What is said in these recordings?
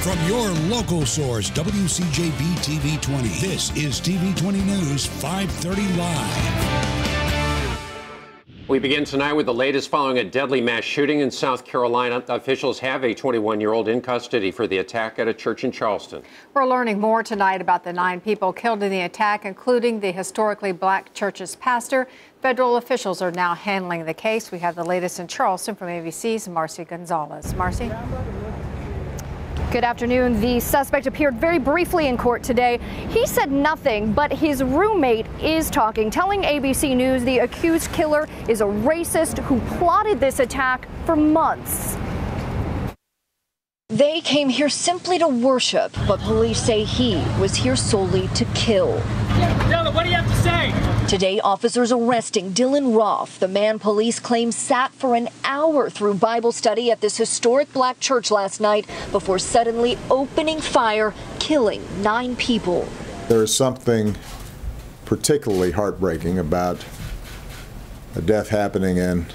From your local source, WCJB TV 20. This is TV 20 News 530 Live. We begin tonight with the latest following a deadly mass shooting in South Carolina. Officials have a 21-year-old in custody for the attack at a church in Charleston. We're learning more tonight about the 9 people killed in the attack, including the historically black church's pastor. Federal officials are now handling the case. We have the latest in Charleston from ABC's Marcy Gonzalez. Marcy? Good afternoon. The suspect appeared very briefly in court today. He said nothing, but his roommate is talking, telling ABC News the accused killer is a racist who plotted this attack for months. They came here simply to worship, but police say he was here solely to kill. Dylan, what do you have to say? Today, officers arresting Dylan Roth, the man police claim sat for an hour through Bible study at this historic black church last night before suddenly opening fire, killing 9 people. There is something particularly heartbreaking about a death happening in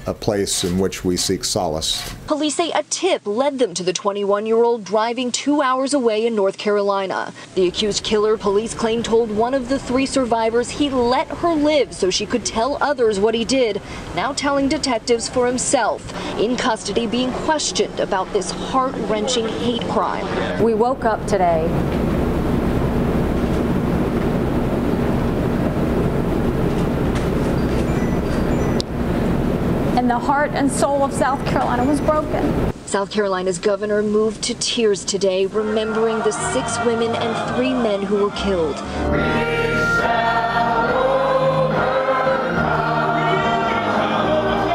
a place in which we seek solace. Police say a tip led them to the 21-year-old driving 2 hours away in North Carolina. The accused killer, police claim, told one of the 3 survivors he let her live so she could tell others what he did, now telling detectives for himself. In custody, being questioned about this heart-wrenching hate crime. We woke up today and the heart and soul of South Carolina was broken. South Carolina's governor moved to tears today, remembering the 6 women and 3 men who were killed.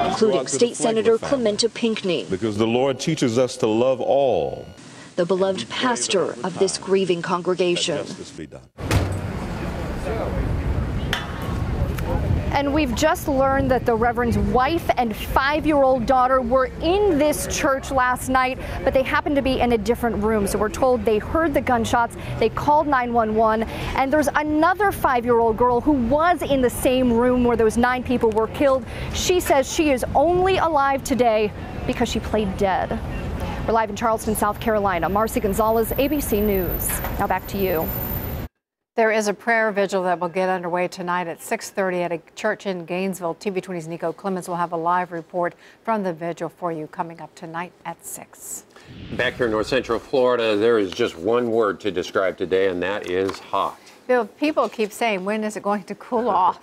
Including State Senator Clementa Pinckney. Because the Lord teaches us to love all. The beloved pastor of this grieving congregation. And we've just learned that the Reverend's wife and 5-year-old daughter were in this church last night, but they happened to be in a different room. So we're told they heard the gunshots, they called 911, and there's another 5-year-old girl who was in the same room where those 9 people were killed. She says she is only alive today because she played dead. We're live in Charleston, South Carolina. Marcy Gonzalez, ABC News. Now back to you. There is a prayer vigil that will get underway tonight at 6:30 at a church in Gainesville. TV 20's Nico Clemens will have a live report from the vigil for you coming up tonight at 6. Back here in North Central Florida, there is just one word to describe today, and that is hot. Bill, people keep saying, when is it going to cool off?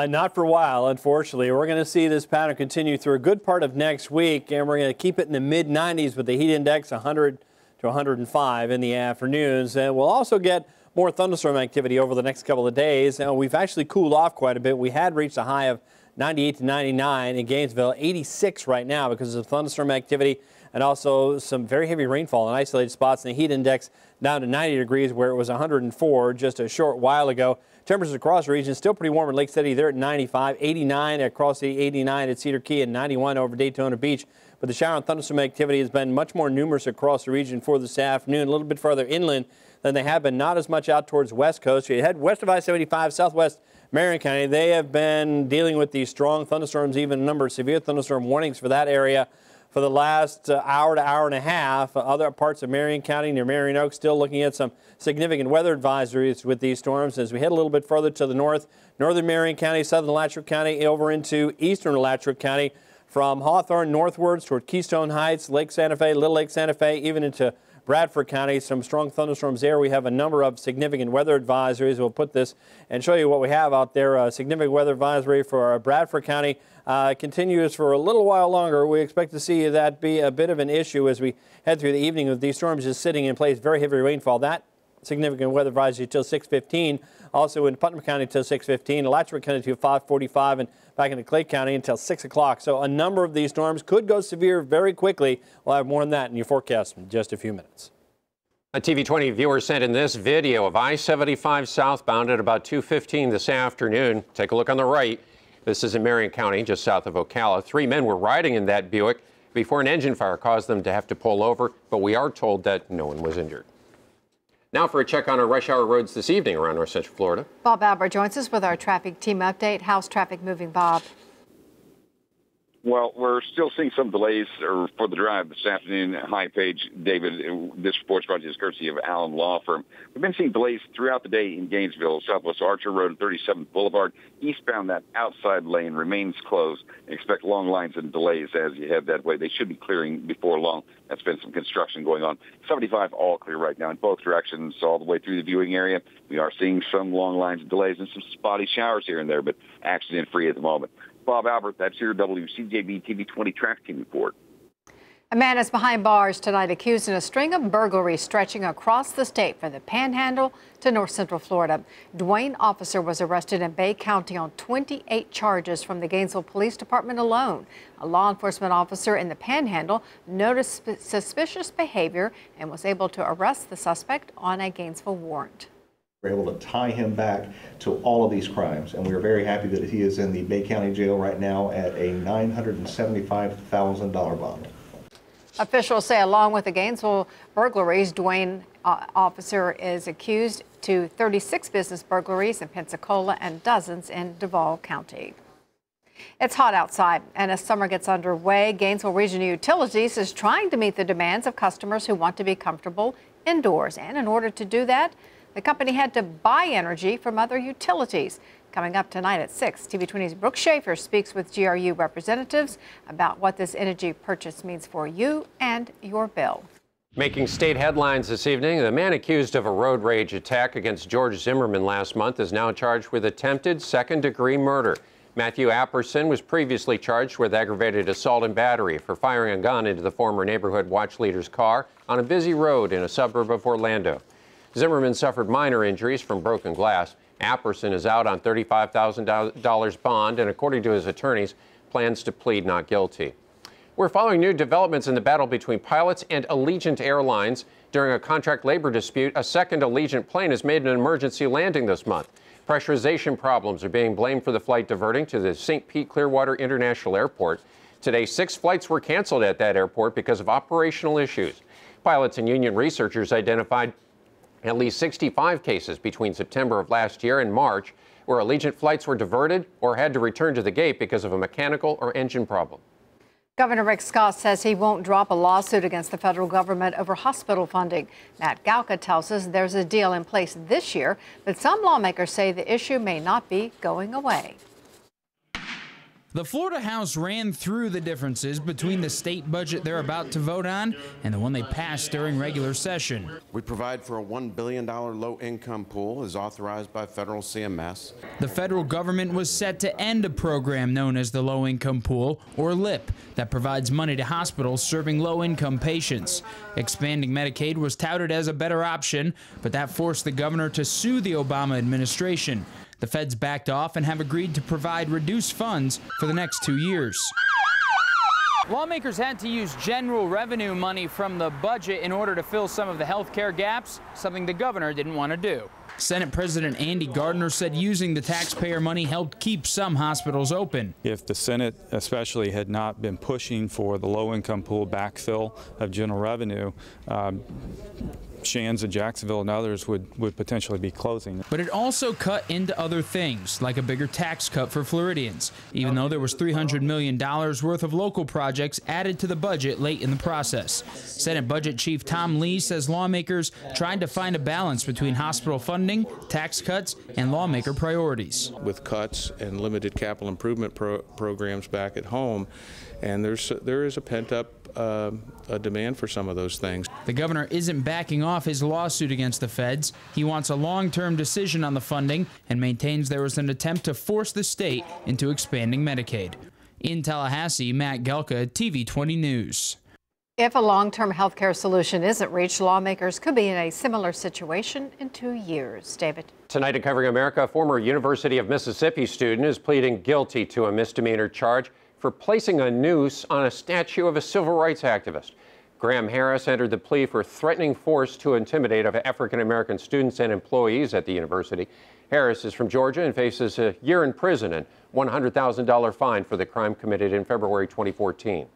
Not for a while, unfortunately. We're going to see this pattern continue through a good part of next week, and we're going to keep it in the mid-90s with the heat index 100 to 105 in the afternoons. And we'll also get more thunderstorm activity over the next couple of days. Now, we've actually cooled off quite a bit. We had reached a high of 98 to 99 in Gainesville, 86 right now because of thunderstorm activity and also some very heavy rainfall in isolated spots, and the heat index down to 90 degrees where it was 104 just a short while ago. Temperatures across the region still pretty warm in Lake City. They're at 95, 89 across the 89 at Cedar Key, and 91 over Daytona Beach. But the shower and thunderstorm activity has been much more numerous across the region for this afternoon, a little bit further inland than they have been, not as much out towards West Coast. You head west of I-75, southwest Marion County. They have been dealing with these strong thunderstorms, even a number of severe thunderstorm warnings for that area for the last hour to hour and a half. Other parts of Marion County near Marion Oaks still looking at some significant weather advisories with these storms. As we head a little bit further to the north, northern Marion County, southern Alachua County, over into eastern Alachua County, from Hawthorne northwards toward Keystone Heights, Lake Santa Fe, Little Lake Santa Fe, even into Bradford County, some strong thunderstorms there. We have a number of significant weather advisories. We'll put this and show you what we have out there. A significant weather advisory for Bradford County continues for a little while longer. We expect to see that be a bit of an issue as we head through the evening with these storms just sitting in place. Very heavy rainfall. That significant weather advisory till 6:15. Also in Putnam County till 6:15. Alachua County till 5:45, and back into Clay County until 6 o'clock. So a number of these storms could go severe very quickly. We'll have more on that in your forecast in just a few minutes. A TV 20 viewer sent in this video of I-75 southbound at about 2:15 this afternoon. Take a look on the right. This is in Marion County, just south of Ocala. 3 men were riding in that Buick before an engine fire caused them to have to pull over, but we are told that no one was injured. Now for a check on our rush hour roads this evening around North Central Florida. Bob Albert joins us with our traffic team update. How's traffic moving, Bob? Well, we're still seeing some delays for the drive this afternoon. Hi, Paige, David. This report's brought to you courtesy of Allen Law Firm. We've been seeing delays throughout the day in Gainesville. Southwest Archer Road and 37th Boulevard. Eastbound, that outside lane remains closed. Expect long lines and delays as you head that way. They should be clearing before long. That's been some construction going on. 75 all clear right now in both directions all the way through the viewing area. We are seeing some long lines and delays and some spotty showers here and there, but accident-free at the moment. Bob Albert, that's your WCJB TV 20 traffic team report. A man is behind bars tonight accused in a string of burglaries stretching across the state from the Panhandle to north central Florida. Dwayne Officer was arrested in Bay County on 28 charges from the Gainesville Police Department alone. A law enforcement officer in the Panhandle noticed suspicious behavior and was able to arrest the suspect on a Gainesville warrant. We're able to tie him back to all of these crimes, and we are very happy that he is in the Bay County Jail right now at a $975,000 bond. Officials say along with the Gainesville burglaries, Dwayne Officer is accused to 36 business burglaries in Pensacola and dozens in Duval County. It's hot outside, and as summer gets underway, Gainesville Regional Utilities is trying to meet the demands of customers who want to be comfortable indoors. And in order to do that, the company had to buy energy from other utilities. Coming up tonight at 6, TV 20's Brooke Schaefer speaks with GRU representatives about what this energy purchase means for you and your bill. Making state headlines this evening, the man accused of a road rage attack against George Zimmerman last month is now charged with attempted second-degree murder. Matthew Apperson was previously charged with aggravated assault and battery for firing a gun into the former neighborhood watch leader's car on a busy road in a suburb of Orlando. Zimmerman suffered minor injuries from broken glass. Apperson is out on $35,000 bond and, according to his attorneys, plans to plead not guilty. We're following new developments in the battle between pilots and Allegiant Airlines. During a contract labor dispute, a second Allegiant plane has made an emergency landing this month. Pressurization problems are being blamed for the flight diverting to the St. Pete Clearwater International Airport. Today, 6 flights were canceled at that airport because of operational issues. Pilots and union researchers identified at least 65 cases between September of last year and March where Allegiant flights were diverted or had to return to the gate because of a mechanical or engine problem. Governor Rick Scott says he won't drop a lawsuit against the federal government over hospital funding. Matt Galka tells us there's a deal in place this year, but some lawmakers say the issue may not be going away. The Florida House ran through the differences between the state budget they're about to vote on and the one they passed during regular session. We provide for a $1 billion low-income pool as authorized by federal CMS. The federal government was set to end a program known as the Low-Income Pool, or LIP, that provides money to hospitals serving low-income patients. Expanding Medicaid was touted as a better option, but that forced the governor to sue the Obama administration. The feds backed off and have agreed to provide reduced funds for the next 2 years. Lawmakers had to use general revenue money from the budget in order to fill some of the health care gaps, something the governor didn't want to do. Senate President Andy Gardner said using the taxpayer money helped keep some hospitals open. If the Senate especially had not been pushing for the low-income pool backfill of general revenue, Shands and Jacksonville and others would potentially be closing. But it also cut into other things, like a bigger tax cut for Floridians, even though there was $300 million worth of local projects added to the budget late in the process. Senate Budget Chief Tom Lee says lawmakers tried to find a balance between hospital funding, tax cuts, and lawmaker priorities. With cuts and limited capital improvement programs back at home, and there is a pent-up a demand for some of those things. The governor isn't backing off his lawsuit against the feds. He wants a long-term decision on the funding and maintains there was an attempt to force the state into expanding Medicaid. In Tallahassee, Matt Gelka, TV 20 News. If a long-term health care solution isn't reached, lawmakers could be in a similar situation in 2 years. David. Tonight at Covering America, a former University of Mississippi student is pleading guilty to a misdemeanor charge for placing a noose on a statue of a civil rights activist. Graham Harris entered the plea for threatening force to intimidate African-American students and employees at the university. Harris is from Georgia and faces a year in prison and $100,000 fine for the crime committed in February 2014.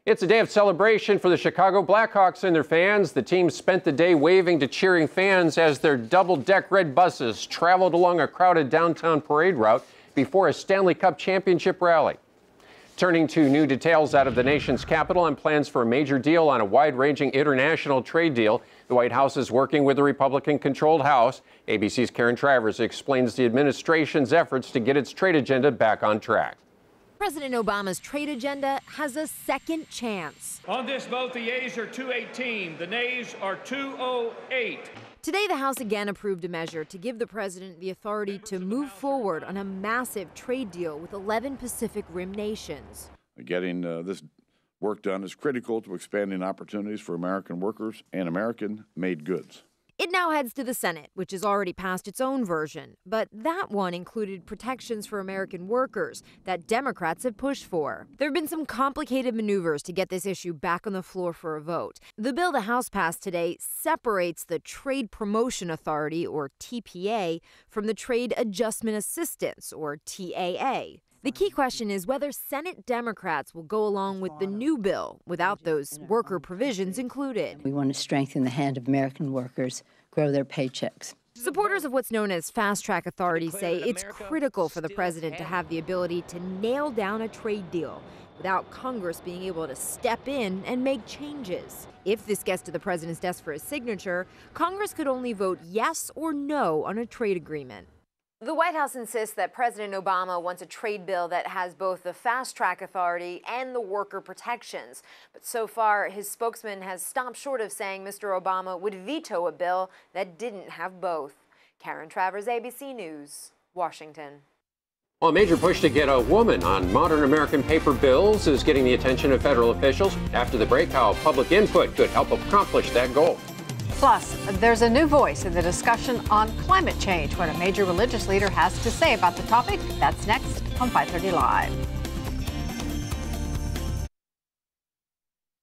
It's a day of celebration for the Chicago Blackhawks and their fans. The team spent the day waving to cheering fans as their double-deck red buses traveled along a crowded downtown parade route before a Stanley Cup championship rally. Turning to new details out of the nation's capital and plans for a major deal on a wide-ranging international trade deal. The White House is working with the Republican-controlled House. ABC's Karen Travers explains the administration's efforts to get its trade agenda back on track. President Obama's trade agenda has a second chance. On this vote, the yeas are 218, the nays are 208. Today, the House again approved a measure to give the president the authority to move forward on a massive trade deal with 11 Pacific Rim nations. Getting this work done is critical to expanding opportunities for American workers and American-made goods. It now heads to the Senate, which has already passed its own version. But that one included protections for American workers that Democrats have pushed for. There have been some complicated maneuvers to get this issue back on the floor for a vote. The bill the House passed today separates the Trade Promotion Authority, or TPA, from the Trade Adjustment Assistance, or TAA. The key question is whether Senate Democrats will go along with the new bill without those worker provisions included. We want to strengthen the hand of American workers, grow their paychecks. Supporters of what's known as fast-track authority say it's critical for the president to have the ability to nail down a trade deal without Congress being able to step in and make changes. If this gets to the president's desk for his signature, Congress could only vote yes or no on a trade agreement. The White House insists that President Obama wants a trade bill that has both the fast-track authority and the worker protections. But so far, his spokesman has stopped short of saying Mr. Obama would veto a bill that didn't have both. Karen Travers, ABC News, Washington. Well, a major push to get a woman on modern American paper bills is getting the attention of federal officials. After the break, how public input could help accomplish that goal. Plus, there's a new voice in the discussion on climate change. What a major religious leader has to say about the topic. That's next on 530 Live.